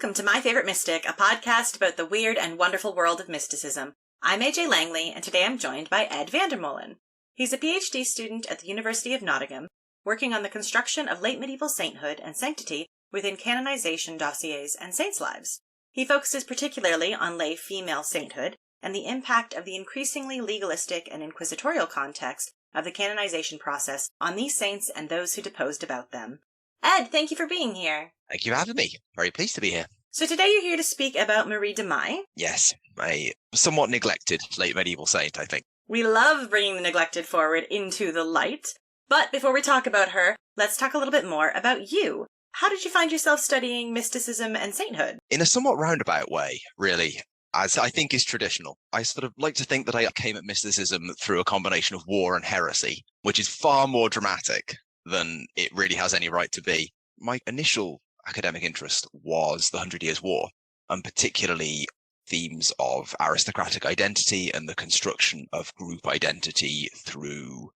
Welcome to My Favorite Mystic, a podcast about the weird and wonderful world of mysticism. I'm AJ Langley, and today I'm joined by Ed Vandermolen. He's a PhD student at the University of Nottingham, working on the construction of late medieval sainthood and sanctity within canonization dossiers and saints' lives. He focuses particularly on lay female sainthood and the impact of the increasingly legalistic and inquisitorial context of the canonization process on these saints and those who deposed about them. Ed, thank you for being here. Thank you for having me. Very pleased to be here. So today you're here to speak about Marie de Maillé. Yes, a somewhat neglected late medieval saint, I think. We love bringing the neglected forward into the light. But before we talk about her, let's talk a little bit more about you. How did you find yourself studying mysticism and sainthood? In a somewhat roundabout way, really, as I think is traditional. I sort of like to think that I came at mysticism through a combination of war and heresy, which is far more dramatic than it really has any right to be. My initial academic interest was the 100 Years' War, and particularly themes of aristocratic identity and the construction of group identity through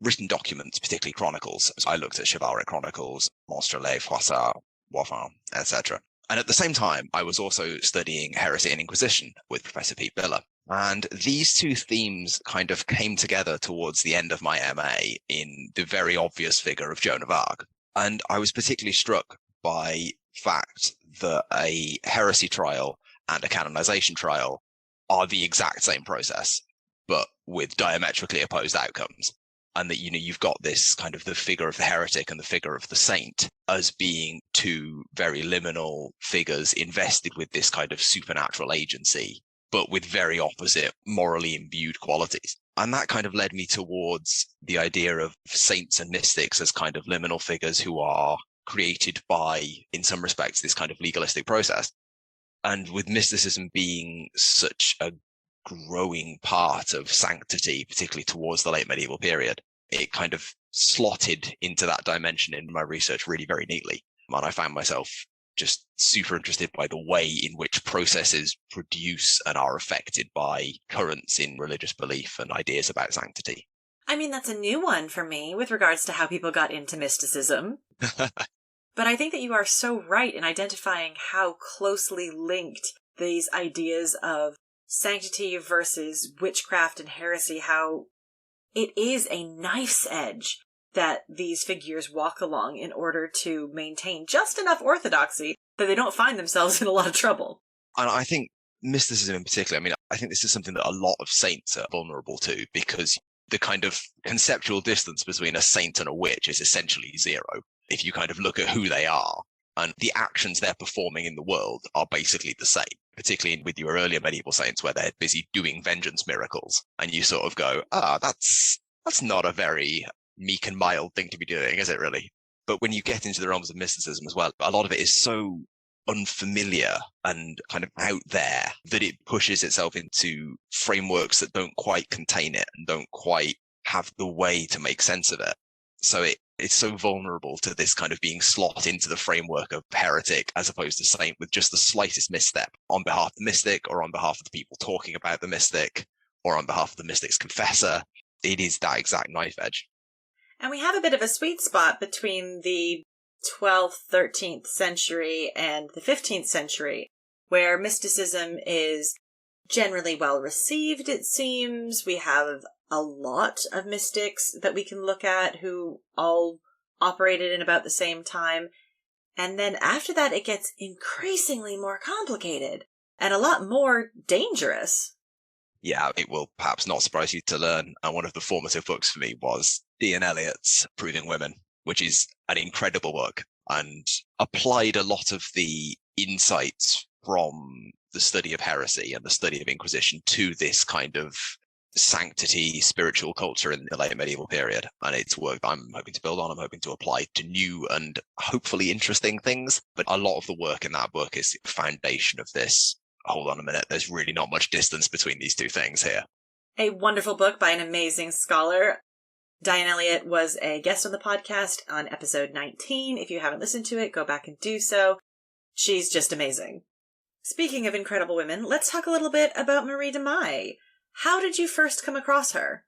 written documents, particularly chronicles. So I looked at chivalric chronicles, Monstrelet, Froissart, Waffin, etc. And at the same time, I was also studying heresy and Inquisition with Professor Pete Biller. And these two themes kind of came together towards the end of my MA in the very obvious figure of Joan of Arc. And I was particularly struck by the fact that a heresy trial and a canonization trial are the exact same process, but with diametrically opposed outcomes. And that, you've got this kind of the figure of the heretic and the figure of the saint as being two very liminal figures invested with this kind of supernatural agency, but with very opposite morally imbued qualities. And that kind of led me towards the idea of saints and mystics as kind of liminal figures who are created by, in some respects, this kind of legalistic process. And with mysticism being such a growing part of sanctity, particularly towards the late medieval period, it kind of slotted into that dimension in my research really very neatly. And I found myself just super interested by the way in which processes produce and are affected by currents in religious belief and ideas about sanctity. I mean, that's a new one for me with regards to how people got into mysticism. But I think that you are so right in identifying how closely linked these ideas of sanctity versus witchcraft and heresy, how it is a knife's edge that these figures walk along in order to maintain just enough orthodoxy that they don't find themselves in a lot of trouble. And I think mysticism in particular, I think this is something that a lot of saints are vulnerable to, because the kind of conceptual distance between a saint and a witch is essentially zero. If you kind of look at who they are, and the actions they're performing in the world are basically the same, particularly with your earlier medieval saints where they're busy doing vengeance miracles. And you sort of go, that's not a very meek and mild thing to be doing, is it really? But when you get into the realms of mysticism as well, a lot of it is so unfamiliar and kind of out there that it pushes itself into frameworks that don't quite contain it and don't quite have the way to make sense of it. So it's so vulnerable to this kind of being slot into the framework of heretic as opposed to saint with just the slightest misstep on behalf of the mystic or on behalf of the people talking about the mystic or on behalf of the mystic's confessor. It is that exact knife edge. And we have a bit of a sweet spot between the 12th, 13th century and the 15th century, where mysticism is generally well received, it seems. We have a lot of mystics that we can look at who all operated in about the same time. And then after that, it gets increasingly more complicated and a lot more dangerous. Yeah, it will perhaps not surprise you to learn. And one of the formative books for me was Ian Eliot's Proving Women, which is an incredible book and applied a lot of the insights from the study of heresy and the study of Inquisition to this kind of sanctity, spiritual culture in the late medieval period. And it's work I'm hoping to build on. I'm hoping to apply to new and hopefully interesting things. But a lot of the work in that book is the foundation of this. Hold on a minute. There's really not much distance between these two things here. A wonderful book by an amazing scholar. Diane Elliott was a guest on the podcast on episode 19. If you haven't listened to it, go back and do so. She's just amazing. Speaking of incredible women, let's talk a little bit about Marie de Maillé. How did you first come across her?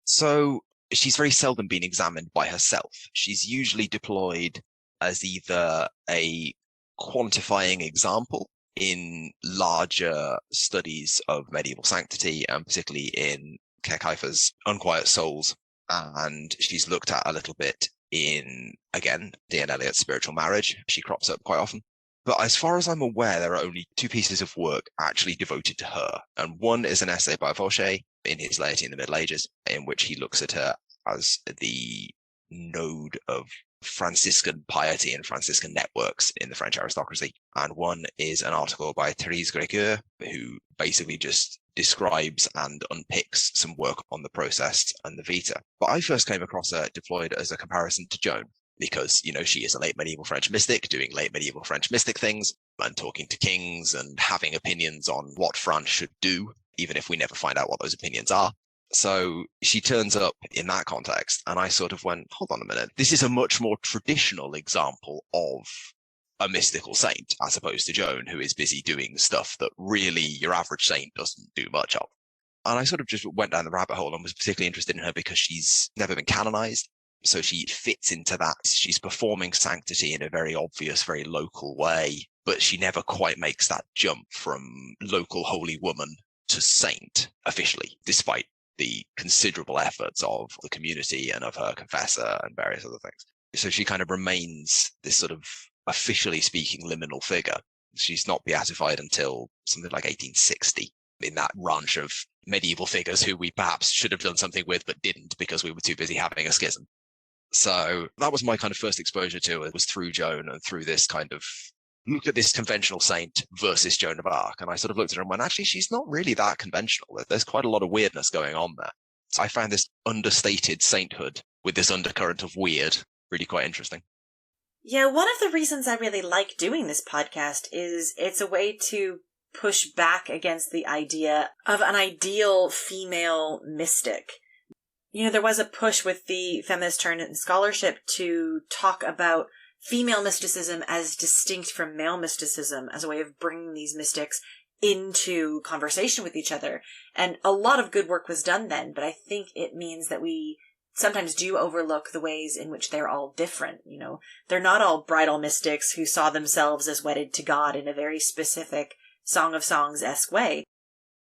So she's very seldom been examined by herself. She's usually deployed as either a quantifying example in larger studies of medieval sanctity, and particularly in Kekaifer's Unquiet Souls. And she's looked at a little bit in, again, D.N. Eliot's Spiritual Marriage. She crops up quite often. But as far as I'm aware, there are only 2 pieces of work actually devoted to her. And one is an essay by Fauché in his Laity in the Middle Ages, in which he looks at her as the node of Franciscan piety and Franciscan networks in the French aristocracy. And one is an article by Thérèse Grécoeur, who basically just describes and unpicks some work on the process and the Vita. But I first came across her deployed as a comparison to Joan, because, she is a late medieval French mystic doing late medieval French mystic things and talking to kings and having opinions on what France should do, even if we never find out what those opinions are. So she turns up in that context, and I sort of went, hold on a minute, this is a much more traditional example of a mystical saint, as opposed to Joan, who is busy doing stuff that really your average saint doesn't do much of. And I sort of just went down the rabbit hole and was particularly interested in her because she's never been canonized. So she fits into that. She's performing sanctity in a very obvious, very local way, but she never quite makes that jump from local holy woman to saint officially, despite the considerable efforts of the community and of her confessor and various other things. So she kind of remains this sort of officially speaking liminal figure. She's not beatified until something like 1860 in that ranch of medieval figures who we perhaps should have done something with but didn't because we were too busy having a schism. So that was my kind of first exposure to it, was through Joan and through this kind of look at this conventional saint versus Joan of Arc. And I sort of looked at her and went, actually, she's not really that conventional. There's quite a lot of weirdness going on there. So I found this understated sainthood with this undercurrent of weird really quite interesting. Yeah, one of the reasons I really like doing this podcast is it's a way to push back against the idea of an ideal female mystic. There was a push with the feminist turn in scholarship to talk about female mysticism as distinct from male mysticism, as a way of bringing these mystics into conversation with each other. And a lot of good work was done then, but I think it means that we sometimes do overlook the ways in which they're all different. They're not all bridal mystics who saw themselves as wedded to God in a very specific Song of Songs-esque way.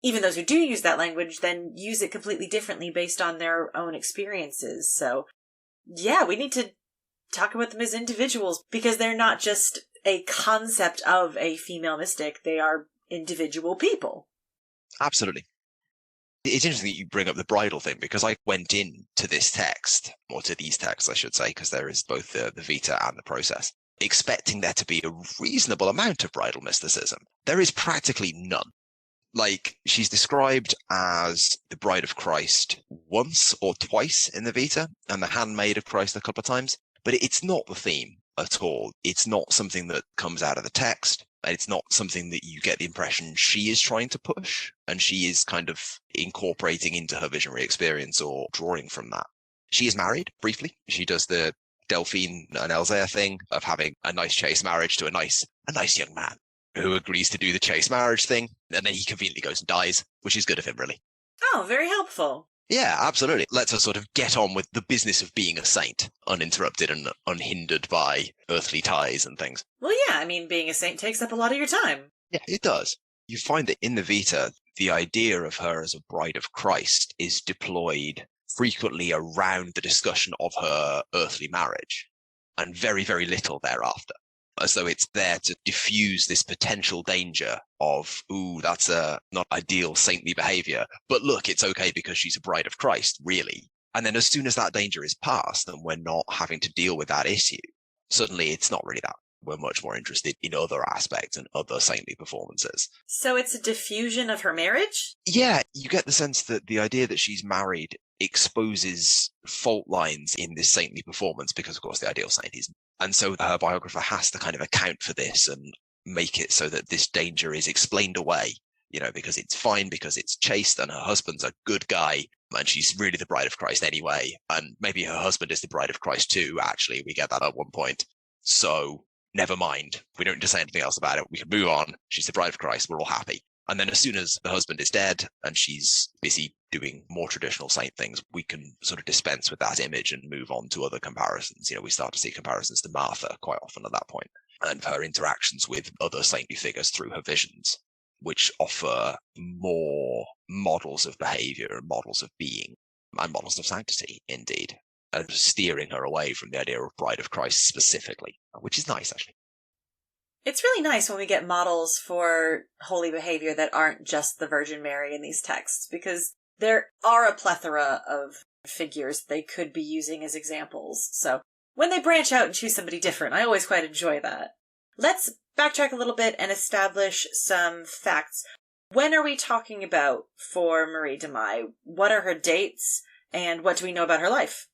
Even those who do use that language then use it completely differently based on their own experiences. So, yeah, we need to talk about them as individuals, because they're not just a concept of a female mystic. They are individual people. Absolutely. It's interesting that you bring up the bridal thing, because I went into this text, or to these texts, I should say, because there is both the Vita and the process, expecting there to be a reasonable amount of bridal mysticism. There is practically none. Like, she's described as the bride of Christ once or twice in the Vita, and the handmaid of Christ a couple of times, but it's not the theme at all. It's not something that comes out of the text, and it's not something that you get the impression she is trying to push, and she is kind of incorporating into her visionary experience or drawing from that. She is married, briefly. She does the Delphine and Elzéar thing of having a nice chaste marriage to a nice young man who agrees to do the chaste marriage thing, and then he conveniently goes and dies, which is good of him, really. Oh, very helpful. Yeah, absolutely. Lets us sort of get on with the business of being a saint, uninterrupted and unhindered by earthly ties and things. Well, yeah, being a saint takes up a lot of your time. Yeah, it does. You find that in the Vita, the idea of her as a bride of Christ is deployed frequently around the discussion of her earthly marriage, and very, very little thereafter. As though it's there to diffuse this potential danger of, ooh, that's not ideal saintly behavior. But look, it's okay because she's a bride of Christ, really. And then as soon as that danger is past and we're not having to deal with that issue, suddenly it's not really that. We're much more interested in other aspects and other saintly performances. So it's a diffusion of her marriage? Yeah, you get the sense that the idea that she's married exposes fault lines in this saintly performance, because of course the ideal saint isn't. And so her biographer has to kind of account for this and make it so that this danger is explained away, because it's fine, because it's chaste and her husband's a good guy and she's really the bride of Christ anyway. And maybe her husband is the bride of Christ too, actually. We get that at one point. So never mind. We don't need to say anything else about it. We can move on. She's the bride of Christ. We're all happy. And then as soon as the husband is dead and she's busy doing more traditional saint things, we can sort of dispense with that image and move on to other comparisons. We start to see comparisons to Martha quite often at that point. and her interactions with other saintly figures through her visions, which offer more models of behavior and models of being and models of sanctity, indeed, and steering her away from the idea of Bride of Christ specifically, which is nice, actually. It's really nice when we get models for holy behavior that aren't just the Virgin Mary in these texts, because there are a plethora of figures they could be using as examples. So when they branch out and choose somebody different, I always quite enjoy that. Let's backtrack a little bit and establish some facts. When are we talking about for Marie de Maillé? What are her dates, and what do we know about her life?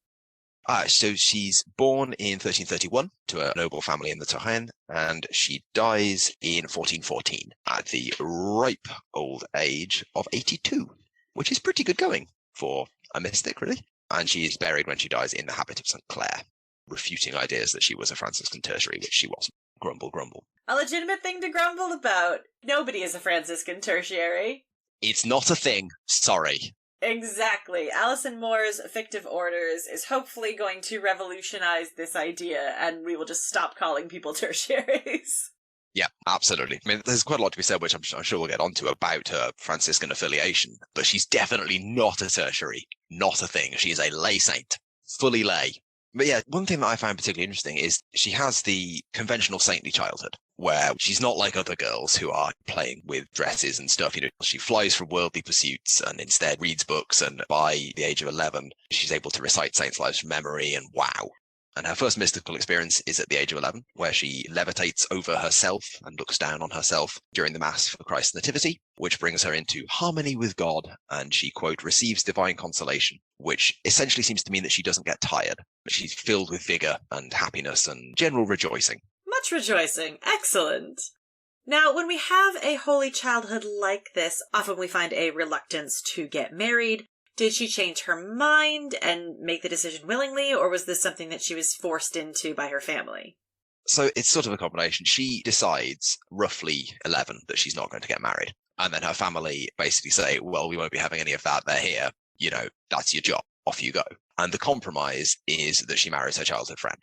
So she's born in 1331 to a noble family in the Touraine, and she dies in 1414 at the ripe old age of 82, which is pretty good going for a mystic, really. And she is buried when she dies in the habit of St. Clare, refuting ideas that she was a Franciscan tertiary, which she wasn't. Grumble, grumble. A legitimate thing to grumble about. Nobody is a Franciscan tertiary. It's not a thing. Sorry. Exactly. Alison Moore's fictive orders is hopefully going to revolutionize this idea, and we will just stop calling people tertiaries. Yeah, absolutely. I mean, there's quite a lot to be said, which I'm sure we'll get onto about her Franciscan affiliation, but she's definitely not a tertiary, not a thing. She is a lay saint, fully lay. But yeah, one thing that I find particularly interesting is she has the conventional saintly childhood, where she's not like other girls who are playing with dresses and stuff. You know, she flies from worldly pursuits and instead reads books. And by the age of 11, she's able to recite saints' lives from memory, and wow. And her first mystical experience is at the age of 11, where she levitates over herself and looks down on herself during the Mass for Christ's Nativity, which brings her into harmony with God. And she, quote, receives divine consolation, which essentially seems to mean that she doesn't get tired, but she's filled with vigor and happiness and general rejoicing. Much rejoicing. Excellent. Now, when we have a holy childhood like this, often we find a reluctance to get married. Did she change her mind and make the decision willingly, or was this something that she was forced into by her family? So it's sort of a combination. She decides, roughly 11, that she's not going to get married. And then her family basically say, well, we won't be having any of that. They're here. You know, that's your job. Off you go. And the compromise is that she marries her childhood friend,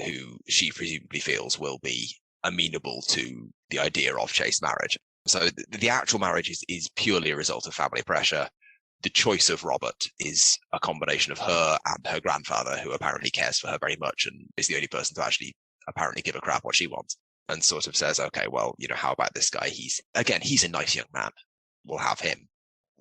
who she presumably feels will be amenable to the idea of chaste marriage. So the actual marriage is purely a result of family pressure. The choice of Robert is a combination of her and her grandfather, who apparently cares for her very much and is the only person to actually apparently give a crap what she wants, and sort of says, okay, well, you know, how about this guy? He's a nice young man. We'll have him.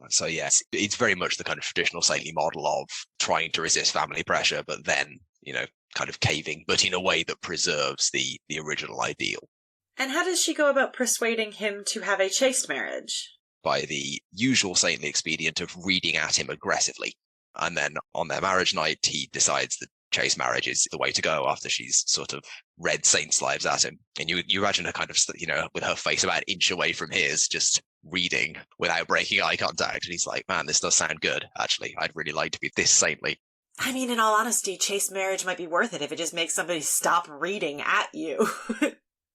So yes, it's very much the kind of traditional saintly model of trying to resist family pressure, but then, you know, kind of caving, but in a way that preserves the original ideal. And how does she go about persuading him to have a chaste marriage? By the usual saintly expedient of reading at him aggressively. And then on their marriage night, he decides that chaste marriage is the way to go after she's sort of read saints' lives at him. And you imagine her kind of, you know, with her face about an inch away from his, just reading without breaking eye contact. And he's like, man, this does sound good. Actually, I'd really like to be this saintly. I mean, in all honesty, chaste marriage might be worth it if it just makes somebody stop reading at you.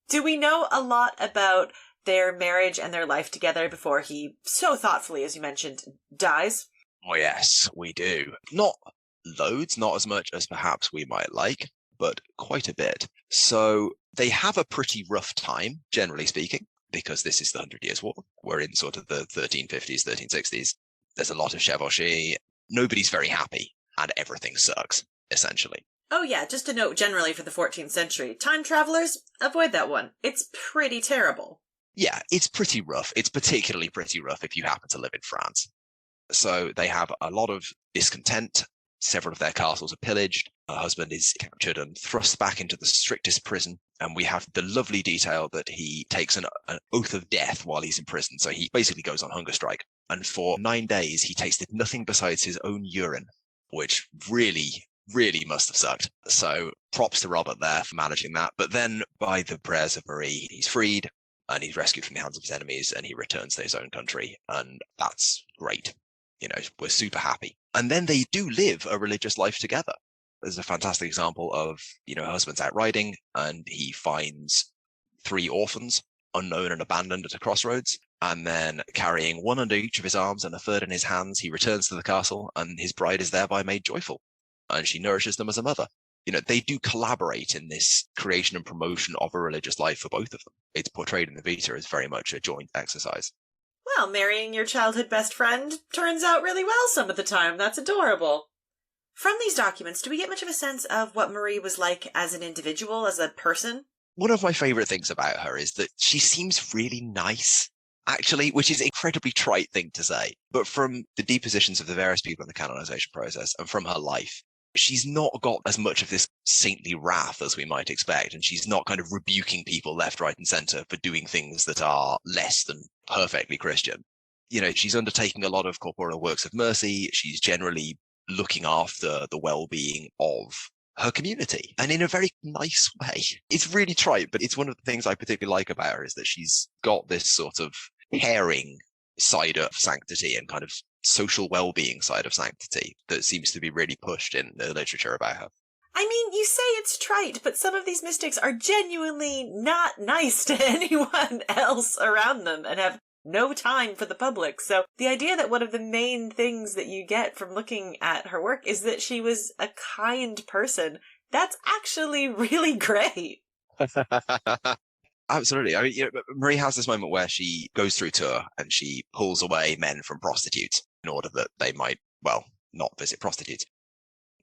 Do we know a lot about their marriage and their life together before he, so thoughtfully, as you mentioned, dies? Oh, yes, we do. Not loads, not as much as perhaps we might like, but quite a bit. So they have a pretty rough time, generally speaking, because this is the 100 Years' War. We're in sort of the 1350s, 1360s. There's a lot of chevauchée. Nobody's very happy, and everything sucks, essentially. Oh yeah, just a note generally for the 14th century. Time travelers, avoid that one. It's pretty terrible. Yeah, it's pretty rough. It's particularly pretty rough if you happen to live in France. So they have a lot of discontent. Several of their castles are pillaged. Her husband is captured and thrust back into the strictest prison. And we have the lovely detail that he takes an oath of death while he's in prison. So he basically goes on hunger strike. And for 9 days, he tasted nothing besides his own urine, which really must have sucked. So props to Robert there for managing that. But then by the prayers of Marie, he's freed. And he's rescued from the hands of his enemies, and he returns to his own country. And that's great. You know, we're super happy. And then they do live a religious life together. There's a fantastic example of, you know, her husband's out riding, and he finds 3 orphans, unknown and abandoned at a crossroads. And then carrying one under each of his arms and a third in his hands, he returns to the castle, and his bride is thereby made joyful. And she nourishes them as a mother. They do collaborate in this creation and promotion of a religious life for both of them. It's portrayed in the Vita as very much a joint exercise. Well, marrying your childhood best friend turns out really well some of the time. That's adorable. From these documents, do we get much of a sense of what Marie was like as an individual, as a person? One of my favorite things about her is that she seems really nice, actually, which is an incredibly trite thing to say. But from the depositions of the various people in the canonization process and from her life, she's not got as much of this saintly wrath as we might expect. And she's not kind of rebuking people left, right, and center for doing things that are less than perfectly Christian. She's undertaking a lot of corporeal works of mercy. She's generally looking after the well-being of her community, and in a very nice way. It's really trite, but it's one of the things I particularly like about her is that she's got this sort of caring side of sanctity and kind of social well-being side of sanctity that seems to be really pushed in the literature about her. I mean, you say it's trite, but some of these mystics are genuinely not nice to anyone else around them and have no time for the public. So the idea that one of the main things that you get from looking at her work is that she was a kind person, that's actually really great. Absolutely. I mean, Marie has this moment where she goes through tour and she pulls away men from prostitutes in order that they might, not visit prostitutes.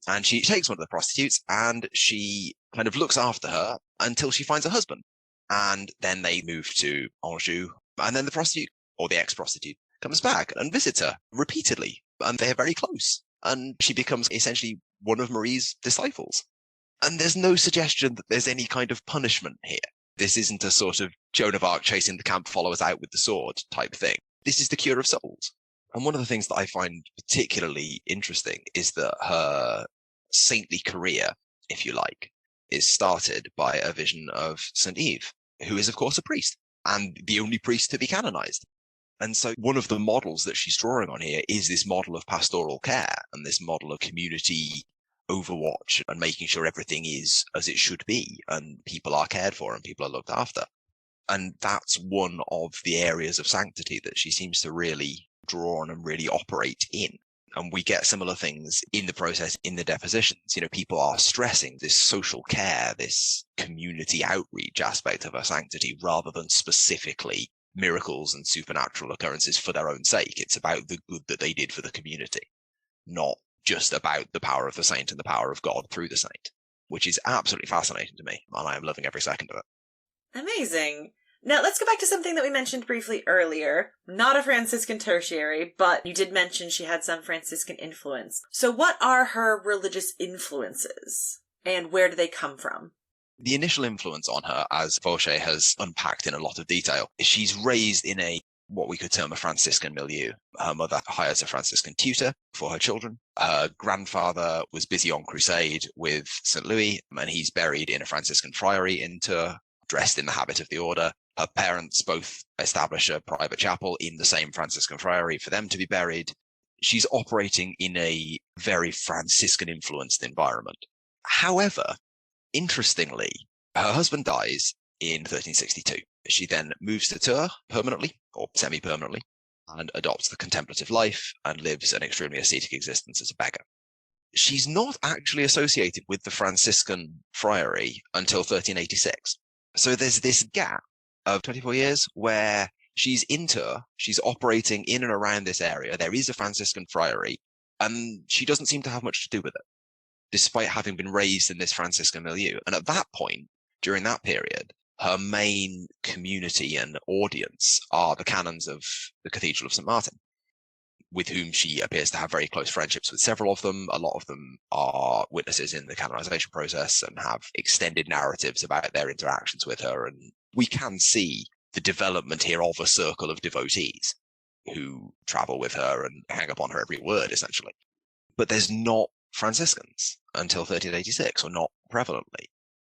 And she takes one of the prostitutes and she kind of looks after her until she finds a husband. And then they move to Anjou. And then the prostitute, or the ex-prostitute, comes back and visits her repeatedly. And they're very close. And she becomes essentially one of Marie's disciples. And there's no suggestion that there's any kind of punishment here. This isn't a sort of Joan of Arc chasing the camp followers out with the sword type thing. This is the cure of souls. And one of the things that I find particularly interesting is that her saintly career, if you like, is started by a vision of St. Yves, who is, of course, a priest and the only priest to be canonized. And so one of the models that she's drawing on here is this model of pastoral care and this model of community overwatch and making sure everything is as it should be and people are cared for and people are looked after. And that's one of the areas of sanctity that she seems to really draw on and really operate in. And we get similar things in the process, in the depositions. People are stressing this social care, this community outreach aspect of her sanctity, rather than specifically miracles and supernatural occurrences for their own sake. It's about the good that they did for the community, not just about the power of the saint and the power of God through the saint, which is absolutely fascinating to me. And I am loving every second of it. Amazing. Now, let's go back to something that we mentioned briefly earlier. Not a Franciscan tertiary, but you did mention she had some Franciscan influence. So what are her religious influences, and where do they come from? The initial influence on her, as Fauché has unpacked in a lot of detail, is she's raised in what we could term a Franciscan milieu. Her mother hires a Franciscan tutor for her children. Her grandfather was busy on crusade with St. Louis, and he's buried in a Franciscan friary in Tours, dressed in the habit of the order. Her parents both establish a private chapel in the same Franciscan friary for them to be buried. She's operating in a very Franciscan-influenced environment. However, interestingly, her husband dies in 1362. She then moves to Tours permanently, or semi-permanently, and adopts the contemplative life and lives an extremely ascetic existence as a beggar. She's not actually associated with the Franciscan friary until 1386. So there's this gap of 24 years where she's in Tours, she's operating in and around this area. There is a Franciscan friary, and she doesn't seem to have much to do with it, despite having been raised in this Franciscan milieu. And at that point, during that period, her main community and audience are the canons of the Cathedral of St. Martin, with whom she appears to have very close friendships with several of them. A lot of them are witnesses in the canonization process and have extended narratives about their interactions with her. And we can see the development here of a circle of devotees who travel with her and hang upon her every word, essentially. But there's not Franciscans until 1386, or not prevalently.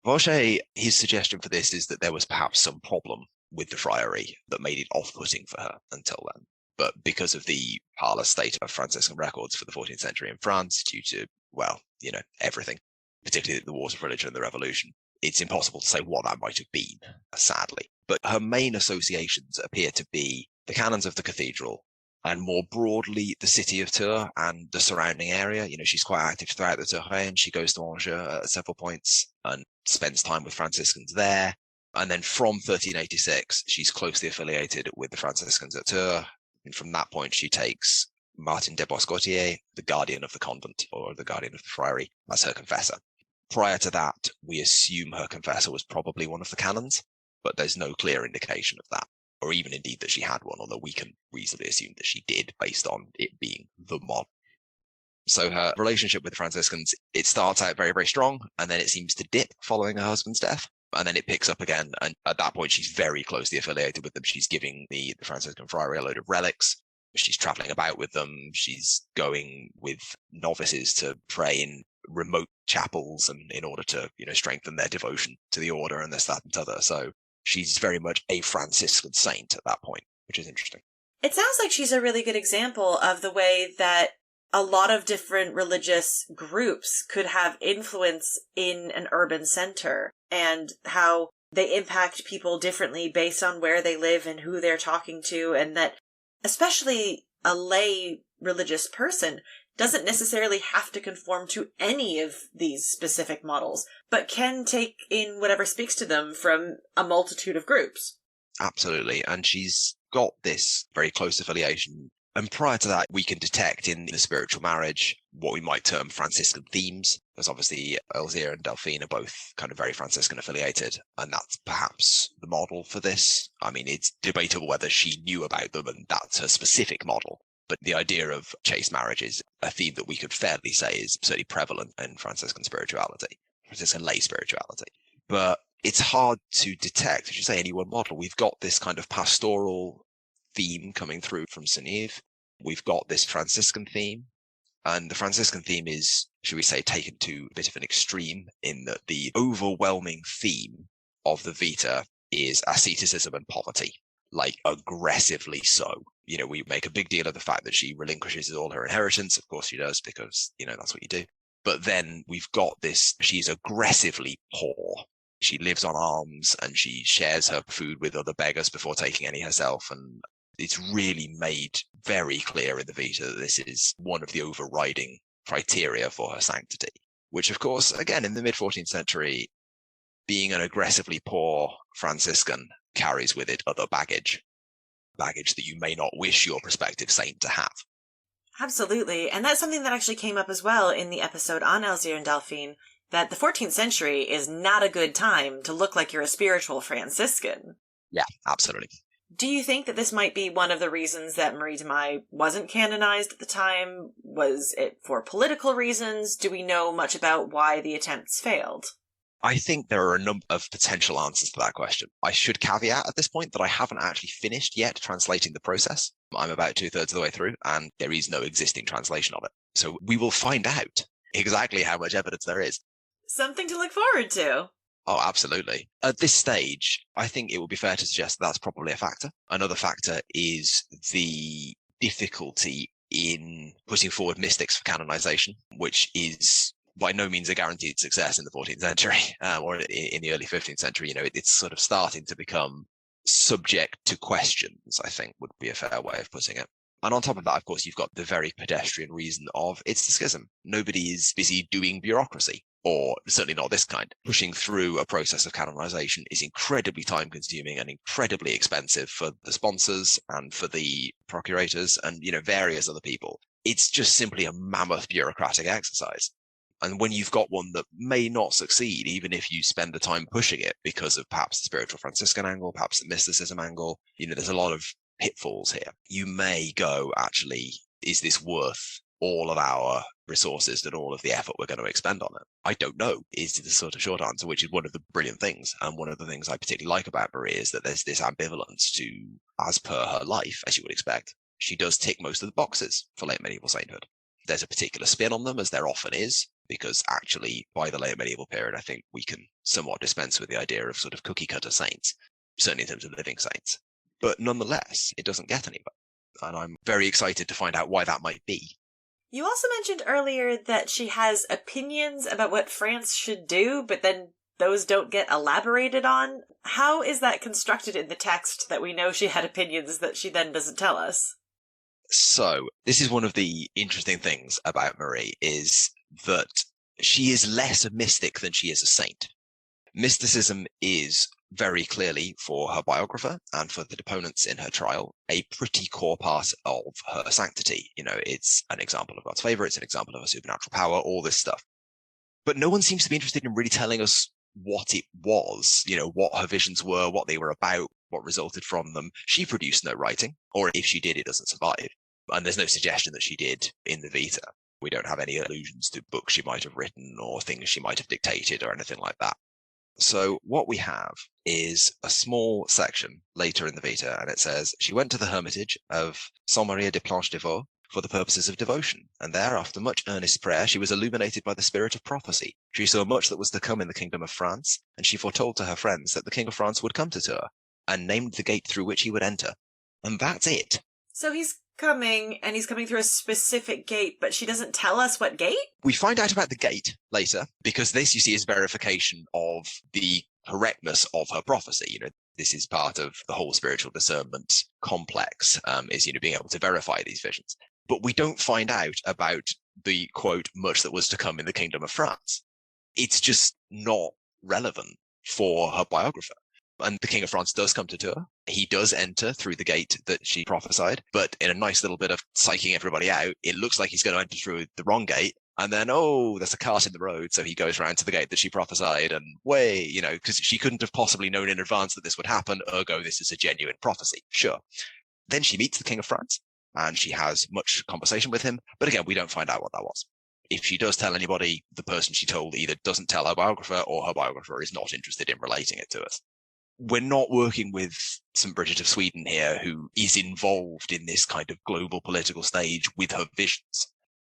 Fauché, his suggestion for this is that there was perhaps some problem with the friary that made it off-putting for her until then. But because of the parlous state of Franciscan records for the 14th century in France, due to, everything, particularly the wars of religion and the revolution, it's impossible to say what that might have been, sadly. But her main associations appear to be the canons of the cathedral and more broadly, the city of Tours and the surrounding area. She's quite active throughout the Touraine. She goes to Angers at several points and spends time with Franciscans there. And then from 1386, she's closely affiliated with the Franciscans at Tours. And from that point, she takes Martin de Boscotier, the guardian of the convent or the guardian of the friary, as her confessor. Prior to that, we assume her confessor was probably one of the canons, but there's no clear indication of that, or even indeed that she had one, although we can reasonably assume that she did based on it being the model. So her relationship with the Franciscans, it starts out very, very strong, and then it seems to dip following her husband's death, and then it picks up again. And at that point, she's very closely affiliated with them. She's giving the Franciscan friary a load of relics. She's traveling about with them. She's going with novices to pray in remote chapels and in order to, strengthen their devotion to the order and this, that, and t'other. So she's very much a Franciscan saint at that point, which is interesting. It sounds like she's a really good example of the way that a lot of different religious groups could have influence in an urban center and how they impact people differently based on where they live and who they're talking to, and that especially a lay religious person doesn't necessarily have to conform to any of these specific models, but can take in whatever speaks to them from a multitude of groups. Absolutely. And she's got this very close affiliation. And prior to that, we can detect in the spiritual marriage what we might term Franciscan themes. Because obviously Elzire and Delphine are both kind of very Franciscan affiliated, and that's perhaps the model for this. I mean, it's debatable whether she knew about them and that's her specific model. But the idea of chaste marriage is a theme that we could fairly say is certainly prevalent in Franciscan spirituality, Franciscan lay spirituality. But it's hard to detect, as you say, any one model. We've got this kind of pastoral theme coming through from St. Eve. We've got this Franciscan theme. And the Franciscan theme is, should we say, taken to a bit of an extreme in that the overwhelming theme of the Vita is asceticism and poverty, like aggressively so. We make a big deal of the fact that she relinquishes all her inheritance. Of course she does, because, that's what you do. But then we've got this, she's aggressively poor. She lives on alms and she shares her food with other beggars before taking any herself. And it's really made very clear in the Vita that this is one of the overriding criteria for her sanctity, which, of course, again, in the mid-14th century, being an aggressively poor Franciscan carries with it other baggage that you may not wish your prospective saint to have. Absolutely. And that's something that actually came up as well in the episode on Elzire and Delphine, that the 14th century is not a good time to look like you're a spiritual Franciscan. Yeah, absolutely. Do you think that this might be one of the reasons that Marie de Maillé wasn't canonized at the time? Was it for political reasons? Do we know much about why the attempts failed? I think there are a number of potential answers to that question. I should caveat at this point that I haven't actually finished yet translating the process. I'm about 2/3 of the way through, and there is no existing translation of it. So we will find out exactly how much evidence there is. Something to look forward to. Oh, absolutely. At this stage, I think it would be fair to suggest that's probably a factor. Another factor is the difficulty in putting forward mystics for canonization, which is by no means a guaranteed success in the 14th century or in the early 15th century. It's sort of starting to become subject to questions, I think would be a fair way of putting it. And on top of that, of course, you've got the very pedestrian reason of it's the schism. Nobody is busy doing bureaucracy, or certainly not this kind. Pushing through a process of canonization is incredibly time consuming and incredibly expensive for the sponsors and for the procurators and, various other people. It's just simply a mammoth bureaucratic exercise. And when you've got one that may not succeed, even if you spend the time pushing it because of perhaps the spiritual Franciscan angle, perhaps the mysticism angle, there's a lot of pitfalls here. You may go, actually, is this worth all of our resources and all of the effort we're going to expend on it? I don't know, is the sort of short answer, which is one of the brilliant things. And one of the things I particularly like about Marie is that there's this ambivalence to, as per her life, as you would expect, she does tick most of the boxes for late medieval sainthood. There's a particular spin on them, as there often is, because actually by the late medieval period, I think we can somewhat dispense with the idea of sort of cookie cutter saints, certainly in terms of living saints. But nonetheless, it doesn't get anywhere. And I'm very excited to find out why that might be. You also mentioned earlier that she has opinions about what France should do, but then those don't get elaborated on. How is that constructed in the text that we know she had opinions that she then doesn't tell us? So this is one of the interesting things about Marie, is that she is less a mystic than she is a saint. Mysticism is very clearly, for her biographer and for the deponents in her trial, a pretty core part of her sanctity. It's an example of God's favor, it's an example of a supernatural power, all this stuff. But no one seems to be interested in really telling us what it was, what her visions were, what they were about, what resulted from them. She produced no writing, or if she did, it doesn't survive. And there's no suggestion that she did in the Vita. We don't have any allusions to books she might have written or things she might have dictated or anything like that. So what we have is a small section later in the Vita, and it says, she went to the hermitage of Saint Marie de Planche de Vaux for the purposes of devotion, and there, after much earnest prayer, she was illuminated by the spirit of prophecy. She saw much that was to come in the kingdom of France, and she foretold to her friends that the king of France would come to Tours, and named the gate through which he would enter. And that's it. So he's coming, and he's coming through a specific gate, but she doesn't tell us what gate? We find out about the gate later, because this, you see, is verification of the correctness of her prophecy. This is part of the whole spiritual discernment complex, is, being able to verify these visions. But we don't find out about the, quote, much that was to come in the kingdom of France. It's just not relevant for her biographer. And the king of France does come to Tours. He does enter through the gate that she prophesied, but in a nice little bit of psyching everybody out, it looks like he's going to enter through the wrong gate. And then, there's a cart in the road. So he goes round to the gate that she prophesied, and because she couldn't have possibly known in advance that this would happen. Ergo, this is a genuine prophecy. Sure. Then she meets the king of France, and she has much conversation with him. But again, we don't find out what that was. If she does tell anybody, the person she told either doesn't tell her biographer, or her biographer is not interested in relating it to us. We're not working with St. Bridget of Sweden here, who is involved in this kind of global political stage with her visions.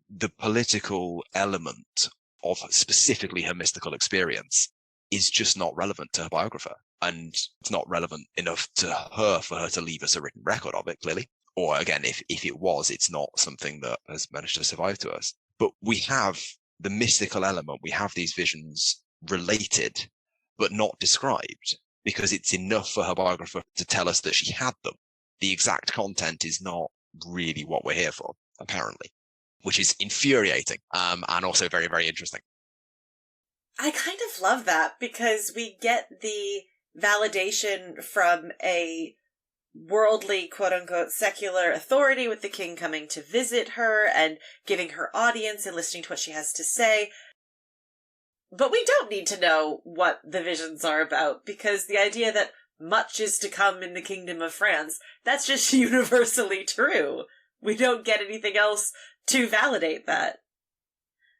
The political element of specifically her mystical experience is just not relevant to her biographer. And it's not relevant enough to her for her to leave us a written record of it, clearly. Or again, if it was, it's not something that has managed to survive to us. But we have the mystical element. We have these visions related, but not described, because it's enough for her biographer to tell us that she had them. The exact content is not really what we're here for, apparently, which is infuriating, and also very, very interesting. I kind of love that, because we get the validation from a worldly, quote-unquote, secular authority, with the king coming to visit her and giving her audience and listening to what she has to say. But we don't need to know what the visions are about, because the idea that much is to come in the kingdom of France, that's just universally true. We don't get anything else to validate that.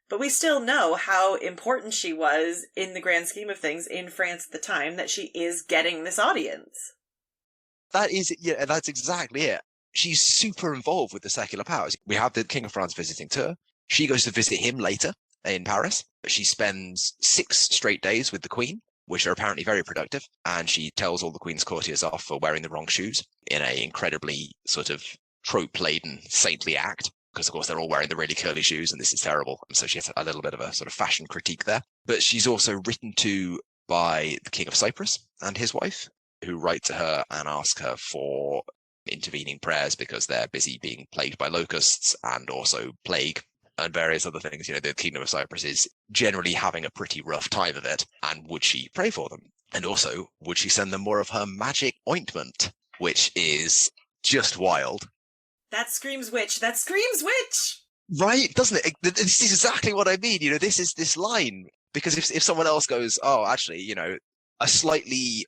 But we still know how important she was in the grand scheme of things in France at the time, that she is getting this audience. That's exactly it. She's super involved with the secular powers. We have the King of France visiting Tours. She goes to visit him later in Paris. She spends 6 straight days with the Queen, which are apparently very productive. And she tells all the Queen's courtiers off for wearing the wrong shoes in an incredibly sort of trope-laden, saintly act. Because, of course, they're all wearing the really curly shoes, and this is terrible. And so she has a little bit of a sort of fashion critique there. But she's also written to by the King of Cyprus and his wife, who write to her and ask her for intervening prayers because they're busy being plagued by locusts and also plague and various other things. The Kingdom of Cyprus is generally having a pretty rough time of it. And would she pray for them? And also, would she send them more of her magic ointment, which is just wild. That screams witch. That screams witch! Right, doesn't it? This is exactly what I mean. This is this line. Because if someone else goes, actually, a slightly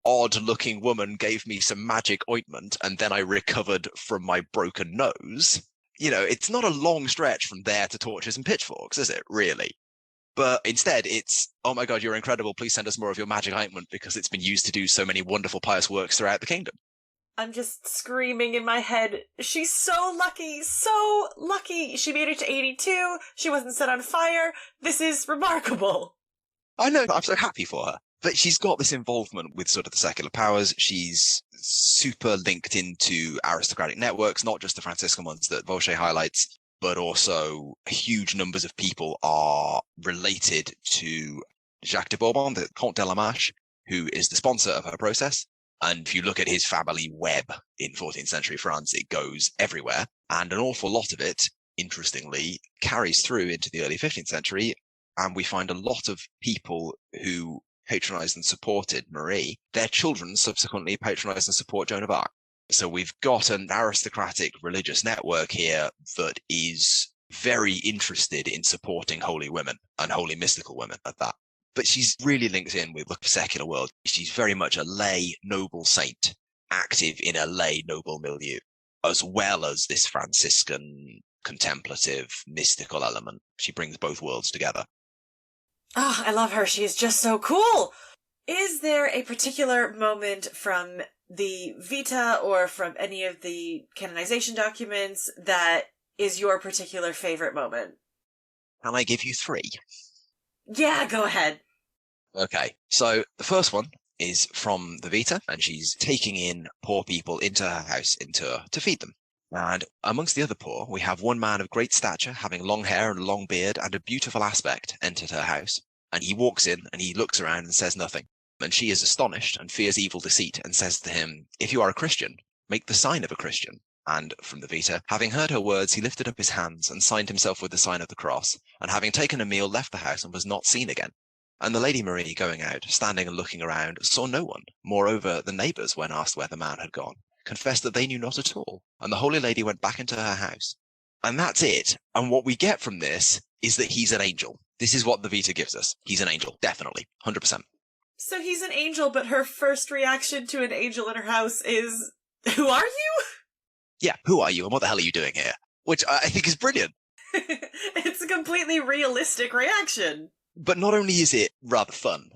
odd-looking woman gave me some magic ointment and then I recovered from my broken nose, it's not a long stretch from there to torches and pitchforks, is it, really? But instead, it's, oh my God, you're incredible. Please send us more of your magic ointment because it's been used to do so many wonderful pious works throughout the kingdom. I'm just screaming in my head. She's so lucky, so lucky. She made it to 82. She wasn't set on fire. This is remarkable. I know, I'm so happy for her. But she's got this involvement with sort of the secular powers. She's super linked into aristocratic networks, not just the Franciscan ones that Vaucher highlights, but also huge numbers of people are related to Jacques de Bourbon, the Comte de la Marche, who is the sponsor of her process. And if you look at his family web in 14th century France, it goes everywhere. And an awful lot of it, interestingly, carries through into the early 15th century. And we find a lot of people who patronized and supported Marie, their children subsequently patronized and support Joan of Arc. So we've got an aristocratic religious network here that is very interested in supporting holy women and holy mystical women at that. But she's really linked in with the secular world. She's very much a lay noble saint, active in a lay noble milieu, as well as this Franciscan, contemplative, mystical element. She brings both worlds together. Oh, I love her. She is just so cool. Is there a particular moment from the Vita or from any of the canonization documents that is your particular favorite moment? Can I give you 3? Yeah, go ahead. Okay, so the first one is from the Vita, and she's taking in poor people into her house to feed them. And amongst the other poor, we have one man of great stature, having long hair and a long beard and a beautiful aspect, entered her house. And he walks in and he looks around and says nothing. And she is astonished and fears evil deceit and says to him, "If you are a Christian, make the sign of a Christian." And from the Vita, having heard her words, he lifted up his hands and signed himself with the sign of the cross. And having taken a meal, left the house and was not seen again. And the Lady Marie, going out, standing and looking around, saw no one. Moreover, the neighbours, when asked where the man had gone, confessed that they knew not at all. And the Holy Lady went back into her house. And that's it. And what we get from this is that he's an angel. This is what the Vita gives us. He's an angel, definitely, 100%. So he's an angel, but her first reaction to an angel in her house is, "Who are you?" Yeah, who are you and what the hell are you doing here? Which I think is brilliant. It's a completely realistic reaction. But not only is it rather fun,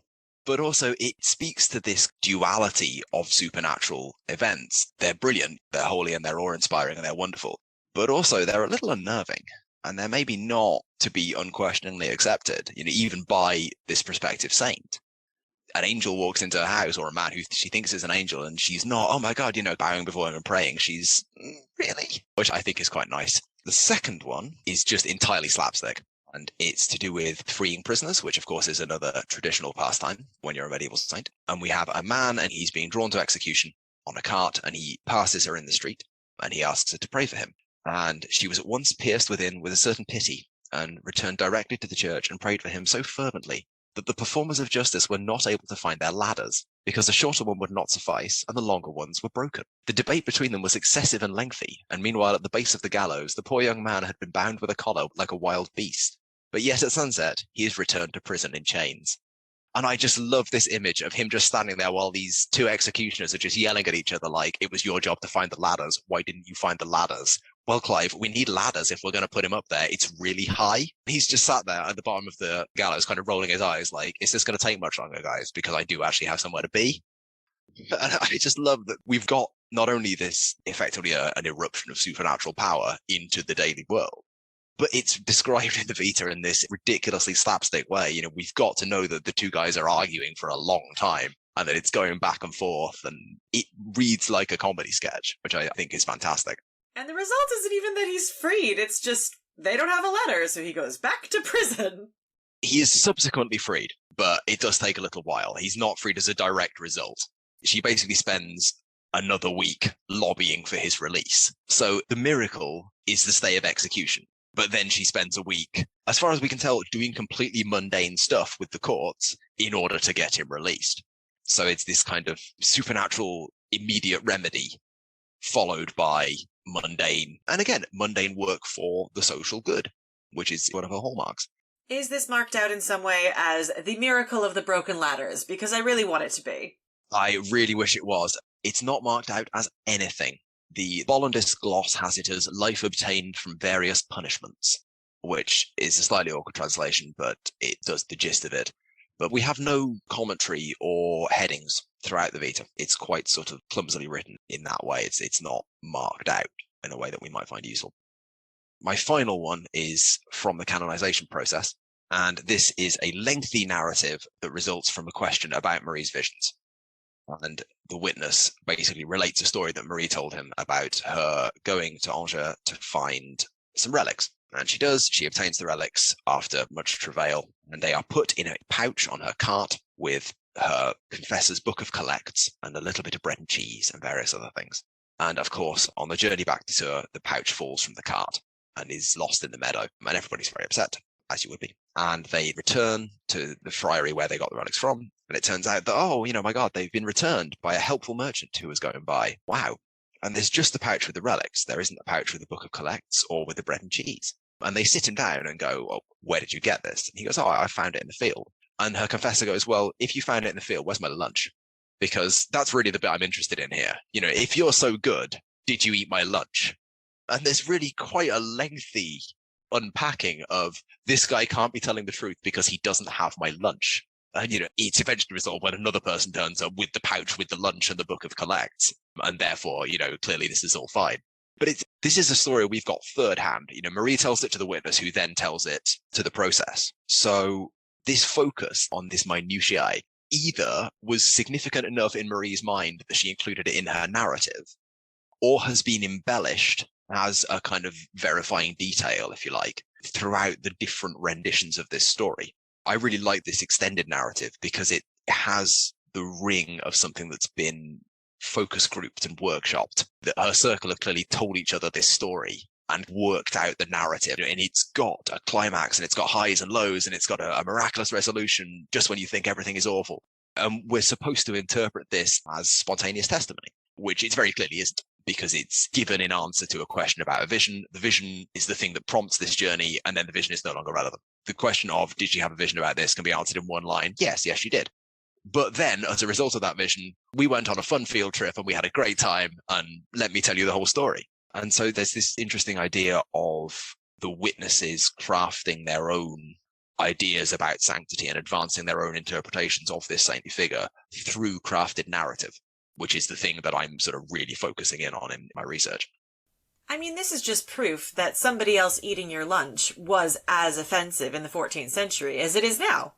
but also it speaks to this duality of supernatural events. They're brilliant, they're holy, and they're awe-inspiring, and they're wonderful. But also they're a little unnerving, and they're maybe not to be unquestioningly accepted, even by this prospective saint. An angel walks into her house, or a man who she thinks is an angel, and she's not, oh my God, bowing before him and praying. She's, really? Which I think is quite nice. The second one is just entirely slapstick. And it's to do with freeing prisoners, which of course is another traditional pastime when you're a medieval saint. And we have a man, and he's being drawn to execution on a cart, and he passes her in the street, and he asks her to pray for him. And she was at once pierced within with a certain pity, and returned directly to the church and prayed for him so fervently that the performers of justice were not able to find their ladders, because the shorter one would not suffice, and the longer ones were broken. The debate between them was excessive and lengthy, and meanwhile at the base of the gallows, the poor young man had been bound with a collar like a wild beast. But yet at sunset, he is returned to prison in chains. And I just love this image of him just standing there while these 2 executioners are just yelling at each other like, "It was your job to find the ladders. Why didn't you find the ladders?" Well, Clive, we need ladders if we're going to put him up there. It's really high. He's just sat there at the bottom of the gallows, kind of rolling his eyes like, is this going to take much longer, guys? Because I do actually have somewhere to be. And I just love that we've got not only this effectively an eruption of supernatural power into the daily world, but it's described in the Vita in this ridiculously slapstick way. We've got to know that the 2 guys are arguing for a long time and that it's going back and forth, and it reads like a comedy sketch, which I think is fantastic. And the result isn't even that he's freed, it's just they don't have a letter, so he goes back to prison. He is subsequently freed, but it does take a little while. He's not freed as a direct result. She basically spends another week lobbying for his release. So the miracle is the stay of execution. But then she spends a week, as far as we can tell, doing completely mundane stuff with the courts in order to get him released. So it's this kind of supernatural immediate remedy followed by mundane, and again, mundane work for the social good, which is one of her hallmarks. Is this marked out in some way as the miracle of the broken ladders? Because I really want it to be. I really wish it was. It's not marked out as anything. The Bollandist gloss has it as life obtained from various punishments, which is a slightly awkward translation, but it does the gist of it. But we have no commentary or headings throughout the Vita. It's quite sort of clumsily written in that way. It's not marked out in a way that we might find useful. My final one is from the canonization process, and this is a lengthy narrative that results from a question about Marie's visions. And the witness basically relates a story that Marie told him about her going to Angers to find some relics. And she does. She obtains the relics after much travail, and they are put in a pouch on her cart with her confessor's book of collects, and a little bit of bread and cheese and various other things. And of course, on the journey back to Tours, the pouch falls from the cart and is lost in the meadow, and everybody's very upset, as you would be. And they return to the friary where they got the relics from, and it turns out that, oh, my God, they've been returned by a helpful merchant who was going by. Wow. And there's just the pouch with the relics. There isn't a pouch with the book of collects or with the bread and cheese. And they sit him down and go, well, where did you get this? And he goes, oh, I found it in the field. And her confessor goes, well, if you found it in the field, where's my lunch? Because that's really the bit I'm interested in here. If you're so good, did you eat my lunch? And there's really quite a lengthy unpacking of this guy can't be telling the truth because he doesn't have my lunch. And, it's eventually resolved when another person turns up with the pouch with the lunch and the book of collects. And therefore, clearly this is all fine. But this is a story we've got third hand. Marie tells it to the witness, who then tells it to the process. So this focus on this minutiae either was significant enough in Marie's mind that she included it in her narrative, or has been embellished as a kind of verifying detail, if you like, throughout the different renditions of this story. I really like this extended narrative because it has the ring of something that's been focus grouped and workshopped, that her circle have clearly told each other this story and worked out the narrative. And it's got a climax, and it's got highs and lows, and it's got a miraculous resolution just when you think everything is awful. And we're supposed to interpret this as spontaneous testimony, which it very clearly isn't, because it's given in answer to a question about a vision. The vision is the thing that prompts this journey, and then the vision is no longer relevant. The question of, did she have a vision about this, can be answered in one line. Yes, she did. But then, as a result of that vision, we went on a fun field trip and we had a great time, and let me tell you the whole story. And so there's this interesting idea of the witnesses crafting their own ideas about sanctity and advancing their own interpretations of this saintly figure through crafted narrative, which is the thing that I'm sort of really focusing in on in my research. I mean, this is just proof that somebody else eating your lunch was as offensive in the 14th century as it is now.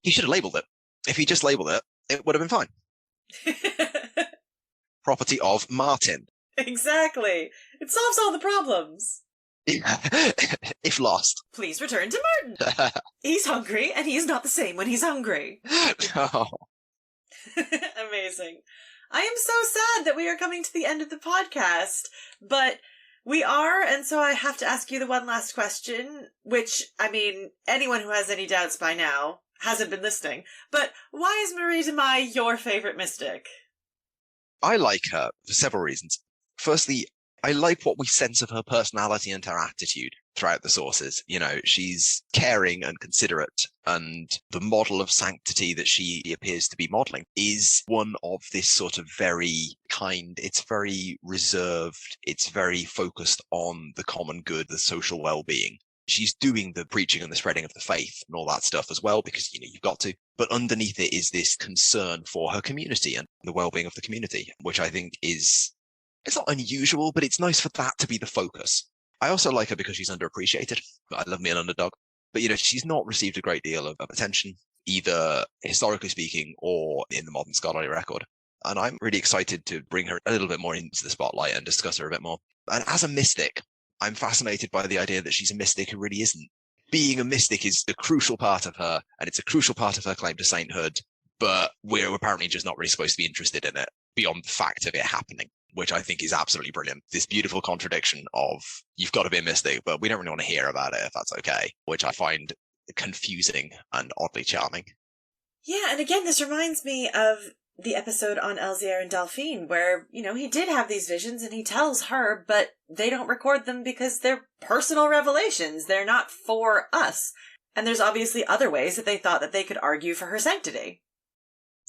He should have labelled it. If he just labelled it, it would have been fine. Property of Martin. Exactly. It solves all the problems. If lost. Please return to Martin. He's hungry, and he's not the same when he's hungry. Oh. Amazing. I am so sad that we are coming to the end of the podcast, but we are, and so I have to ask you the one last question, which, I mean, anyone who has any doubts by now hasn't been listening, but why is Marie de Maillé your favourite mystic? I like her for several reasons. Firstly, I like what we sense of her personality and her attitude throughout the sources. She's caring and considerate, and the model of sanctity that she appears to be modelling is one of this sort of very kind, it's very reserved, it's very focused on the common good, the social well-being. She's doing the preaching and the spreading of the faith and all that stuff as well, because, you've got to. But underneath it is this concern for her community and the well-being of the community, which I think is, it's not unusual, but it's nice for that to be the focus. I also like her because she's underappreciated. I love me an underdog. But, she's not received a great deal of attention, either historically speaking or in the modern scholarly record. And I'm really excited to bring her a little bit more into the spotlight and discuss her a bit more. And as a mystic, I'm fascinated by the idea that she's a mystic who really isn't. Being a mystic is a crucial part of her, and it's a crucial part of her claim to sainthood, but we're apparently just not really supposed to be interested in it beyond the fact of it happening, which I think is absolutely brilliant. This beautiful contradiction of, you've got to be a mystic, but we don't really want to hear about it if that's okay, which I find confusing and oddly charming. Yeah, and again, this reminds me of the episode on Elzier and Delphine, where, he did have these visions and he tells her, but they don't record them because they're personal revelations. They're not for us. And there's obviously other ways that they thought that they could argue for her sanctity.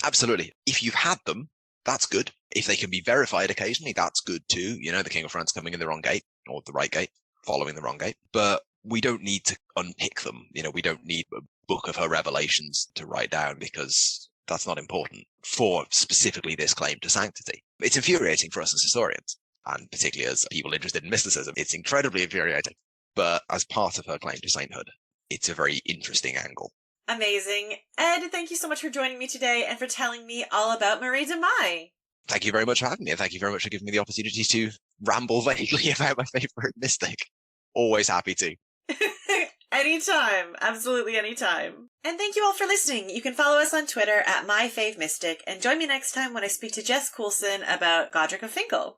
Absolutely. If you've had them, that's good. If they can be verified occasionally, that's good too. The King of France coming in the wrong gate, or the right gate, following the wrong gate. But we don't need to unpick them. We don't need a book of her revelations to write down, because that's not important for specifically this claim to sanctity. It's infuriating for us as historians, and particularly as people interested in mysticism. It's incredibly infuriating. But as part of her claim to sainthood, it's a very interesting angle. Amazing. Ed, thank you so much for joining me today and for telling me all about Marie de Maillé. Thank you very much for having me, and thank you very much for giving me the opportunity to ramble vaguely about my favourite mystic. Always happy to. Anytime. Absolutely anytime. And thank you all for listening. You can follow us on Twitter at MyFaveMystic and join me next time when I speak to Jess Coulson about Godric of Finkel.